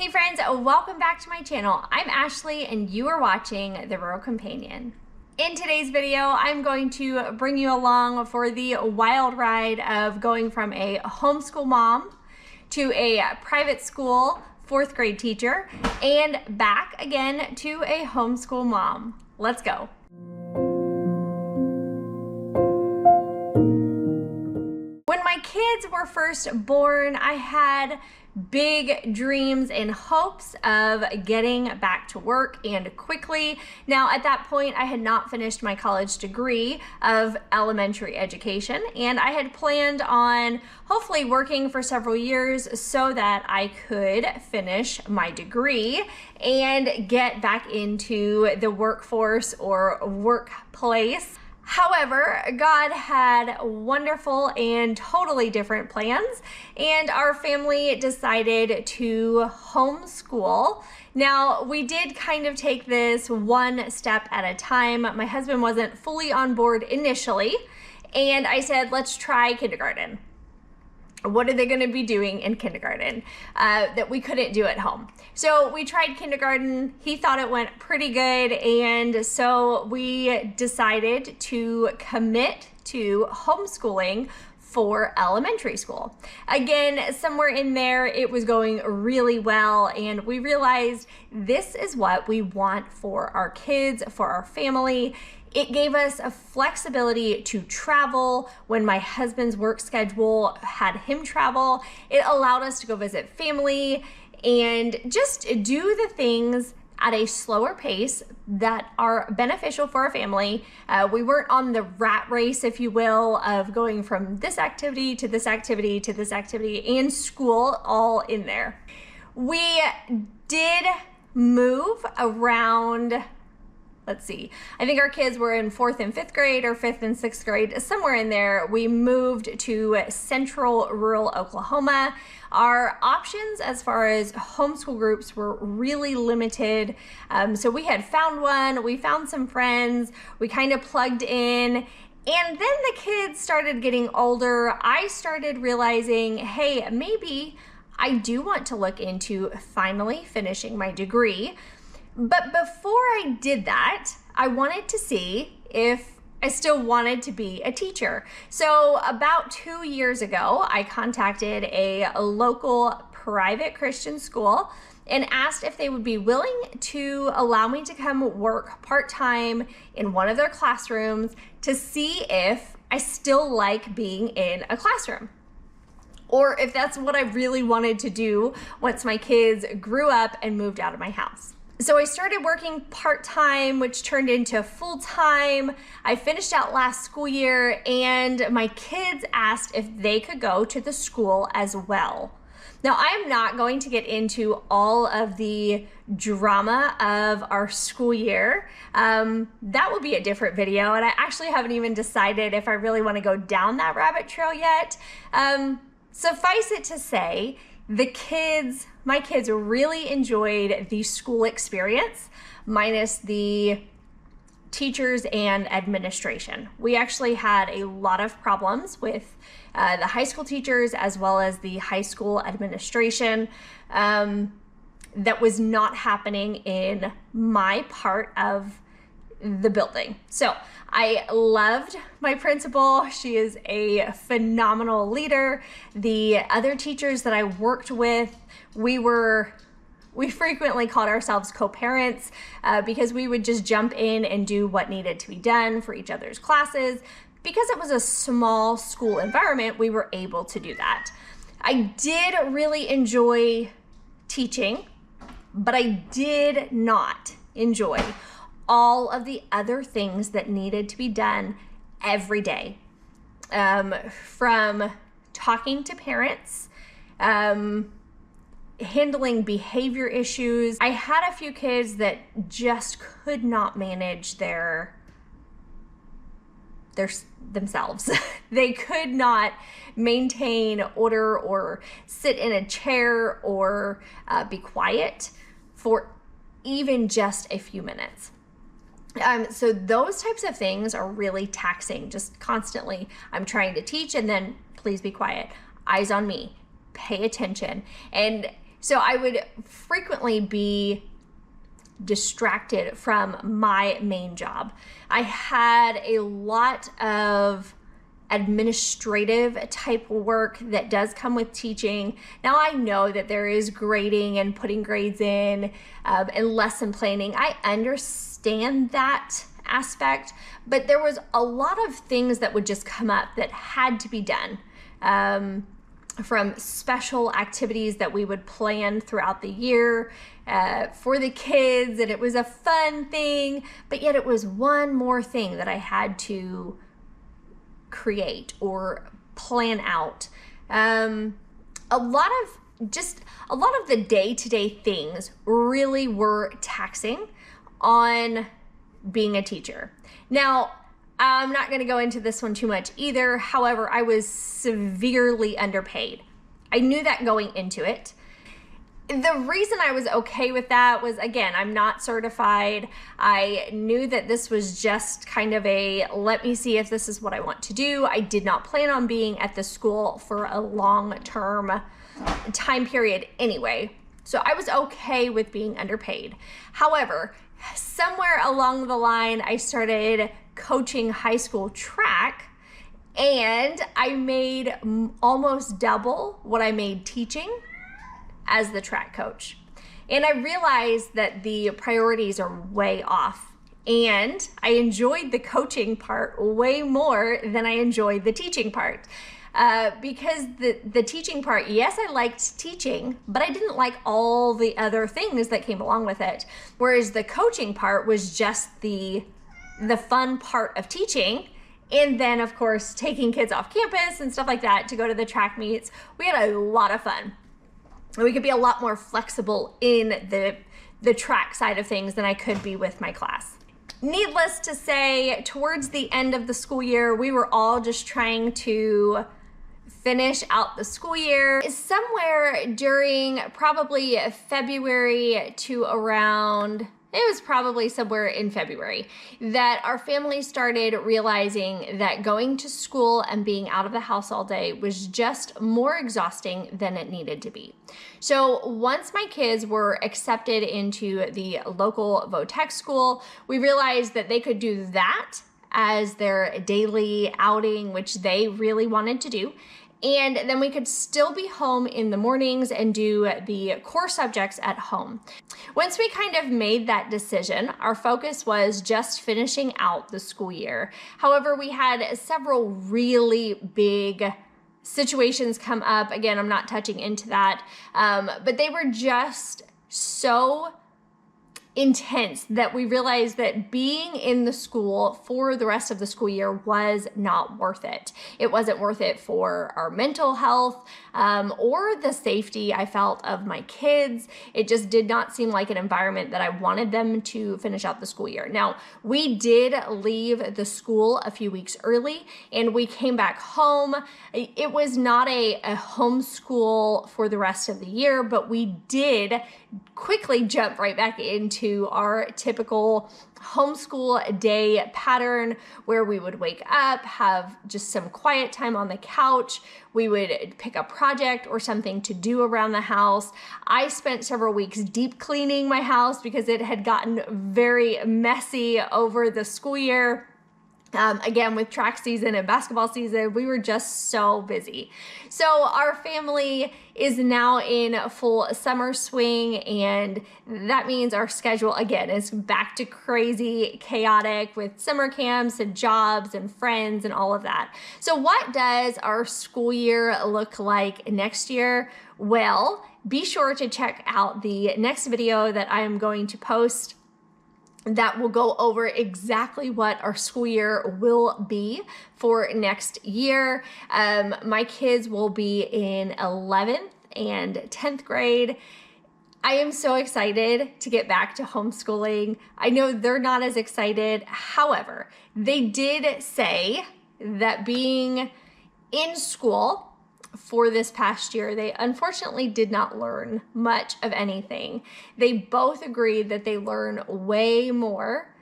Hey friends, welcome back to my channel. I'm Ashley and you are watching The Rural Companion. In today's video, I'm going to bring you along for the wild ride of going from a homeschool mom to a private school 4th grade teacher and back again to a homeschool mom. Let's go. When my kids were first born, I had big dreams and hopes of getting back to work and quickly. Now, at that point, I had not finished my college degree of elementary education, and I had planned on hopefully working for several years so that I could finish my degree and get back into the workforce or workplace. However, God had wonderful and totally different plans, and our family decided to homeschool. Now, we did kind of take this one step at a time. My husband wasn't fully on board initially, and I said, let's try kindergarten. What are they going to be doing in kindergarten that we couldn't do at home? So we tried kindergarten. He thought it went pretty good, and so we decided to commit to homeschooling for elementary school. Again, somewhere in there, it was going really well, and we realized this is what we want for our kids, for our family. It gave us a flexibility to travel when my husband's work schedule had him travel. It allowed us to go visit family and just do the things at a slower pace that are beneficial for our family. We weren't on the rat race, if you will, of going from this activity to this activity to this activity and school all in there. We did move around. Let's see, I think our kids were in 4th and 5th grade or 5th and 6th grade, somewhere in there. We moved to central rural Oklahoma. Our options as far as homeschool groups were really limited. So we had found one, we found some friends, we kind of plugged in. And then the kids started getting older. I started realizing, hey, maybe I do want to look into finally finishing my degree. But before I did that, I wanted to see if I still wanted to be a teacher. So about 2 years ago, I contacted a local private Christian school and asked if they would be willing to allow me to come work part-time in one of their classrooms to see if I still like being in a classroom, or if that's what I really wanted to do once my kids grew up and moved out of my house. So I started working part-time, which turned into full-time. I finished out last school year, and my kids asked if they could go to the school as well. Now, I am not going to get into all of the drama of our school year. That will be a different video, and I actually haven't even decided if I really want to go down that rabbit trail yet. Suffice it to say, my kids really enjoyed the school experience, minus the teachers and administration. We actually had a lot of problems with the high school teachers as well as the high school administration that was not happening in my part of the building. So I loved my principal. She is a phenomenal leader. The other teachers that I worked with, we frequently called ourselves co-parents because we would just jump in and do what needed to be done for each other's classes. Because it was a small school environment, we were able to do that. I did really enjoy teaching, but I did not enjoy all of the other things that needed to be done every day. From talking to parents, handling behavior issues. I had a few kids that just could not manage themselves. They could not maintain order or sit in a chair or be quiet for even just a few minutes. So those types of things are really taxing, just constantly. I'm trying to teach and then please be quiet. Eyes on me, pay attention. And So I would frequently be distracted from my main job. I had a lot of administrative type work that does come with teaching. Now I know that there is grading and putting grades in and lesson planning. I understand that aspect, but there was a lot of things that would just come up that had to be done. From special activities that we would plan throughout the year for the kids, and it was a fun thing, but yet it was one more thing that I had to create or plan out. A lot of the day-to-day things really were taxing on being a teacher. Now, I'm not going to go into this one too much either. However, I was severely underpaid. I knew that going into it. The reason I was okay with that was, again, I'm not certified. I knew that this was just kind of a, let me see if this is what I want to do. I did not plan on being at the school for a long-term time period anyway. So I was okay with being underpaid. However, somewhere along the line, I started coaching high school track, and I made almost double what I made teaching as the track coach. And I realized that the priorities are way off, and I enjoyed the coaching part way more than I enjoyed the teaching part. Because the teaching part, yes, I liked teaching, but I didn't like all the other things that came along with it. Whereas the coaching part was just the fun part of teaching. And then, of course, taking kids off campus and stuff like that to go to the track meets. We had a lot of fun. And we could be a lot more flexible in the track side of things than I could be with my class. Needless to say, towards the end of the school year, we were all just trying to finish out the school year. Somewhere during probably February to around, it was probably somewhere in February, that our family started realizing that going to school and being out of the house all day was just more exhausting than it needed to be. So once my kids were accepted into the local VOTEC school, we realized that they could do that as their daily outing, which they really wanted to do. And then we could still be home in the mornings and do the core subjects at home. Once we kind of made that decision, our focus was just finishing out the school year. However, we had several really big situations come up. Again, I'm not touching into that, but they were just so intense that we realized that being in the school for the rest of the school year was not worth it. It wasn't worth it for our mental health or the safety I felt of my kids. It just did not seem like an environment that I wanted them to finish out the school year. Now, we did leave the school a few weeks early and we came back home. It was not a homeschool for the rest of the year, but we did quickly jump right back into our typical homeschool day pattern where we would wake up, have just some quiet time on the couch. We would pick a project or something to do around the house. I spent several weeks deep cleaning my house because it had gotten very messy over the school year. Again, with track season and basketball season, we were just so busy. So our family is now in full summer swing, and that means our schedule, again, is back to crazy, chaotic with summer camps and jobs and friends and all of that. So what does our school year look like next year? Well, be sure to check out the next video that I am going to post that will go over exactly what our school year will be for next year. My kids will be in 11th and 10th grade. I am so excited to get back to homeschooling. I know they're not as excited. However, they did say that being in school for this past year, they unfortunately did not learn much of anything. They both agreed that they learn way more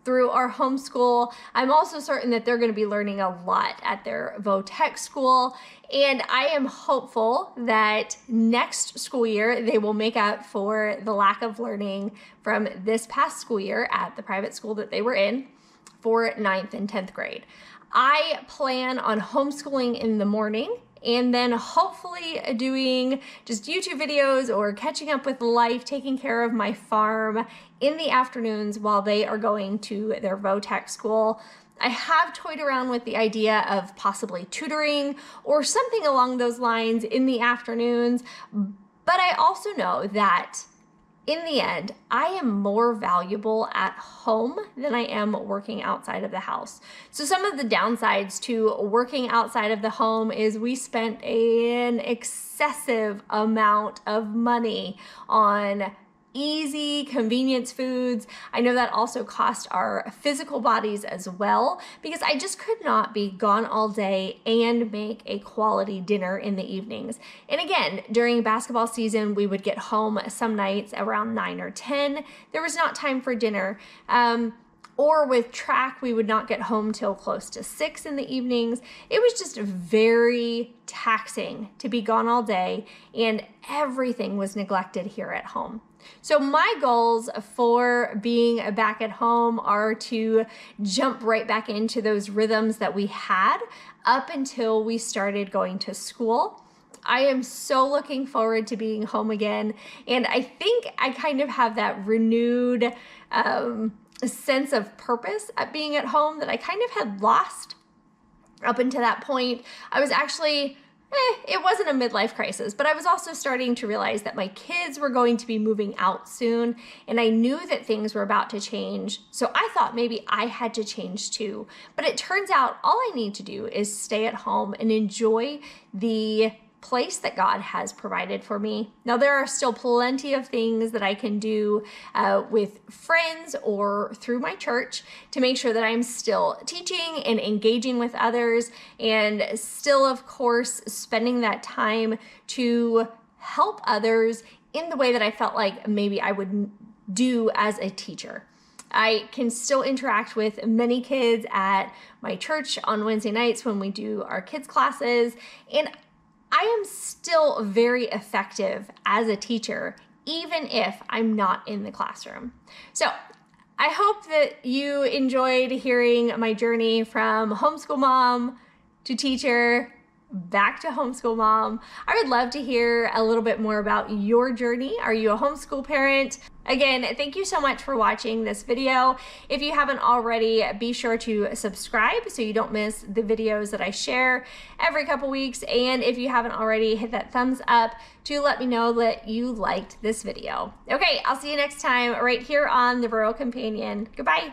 through our homeschool. I'm also certain that they're going to be learning a lot at their vo-tech school, and I am hopeful that next school year they will make up for the lack of learning from this past school year at the private school that they were in for 9th and 10th grade. I plan on homeschooling in the morning and then hopefully doing just YouTube videos or catching up with life, taking care of my farm in the afternoons while they are going to their vo-tech school. I have toyed around with the idea of possibly tutoring or something along those lines in the afternoons, but I also know that in the end, I am more valuable at home than I am working outside of the house. So some of the downsides to working outside of the home is we spent an excessive amount of money on easy convenience foods. I know that also cost our physical bodies as well, because I just could not be gone all day and make a quality dinner in the evenings. And again, during basketball season, we would get home some nights around 9 or 10. There was not time for dinner. Or with track, we would not get home till close to 6 in the evenings. It was just very taxing to be gone all day, and everything was neglected here at home. So my goals for being back at home are to jump right back into those rhythms that we had up until we started going to school. I am so looking forward to being home again, and I think I kind of have that renewed sense of purpose at being at home that I kind of had lost up until that point. I was actually it wasn't a midlife crisis, but I was also starting to realize that my kids were going to be moving out soon, and I knew that things were about to change. So I thought maybe I had to change too. But it turns out all I need to do is stay at home and enjoy the place that God has provided for me. Now, there are still plenty of things that I can do with friends or through my church to make sure that I'm still teaching and engaging with others, and still, of course, spending that time to help others in the way that I felt like maybe I would do as a teacher. I can still interact with many kids at my church on Wednesday nights when we do our kids classes, and I am still very effective as a teacher, even if I'm not in the classroom. So I hope that you enjoyed hearing my journey from homeschool mom to teacher, back to homeschool mom. I would love to hear a little bit more about your journey. Are you a homeschool parent? Again, thank you so much for watching this video. If you haven't already, be sure to subscribe so you don't miss the videos that I share every couple weeks. And if you haven't already, hit that thumbs up to let me know that you liked this video. Okay, I'll see you next time right here on The Rural Companion. Goodbye.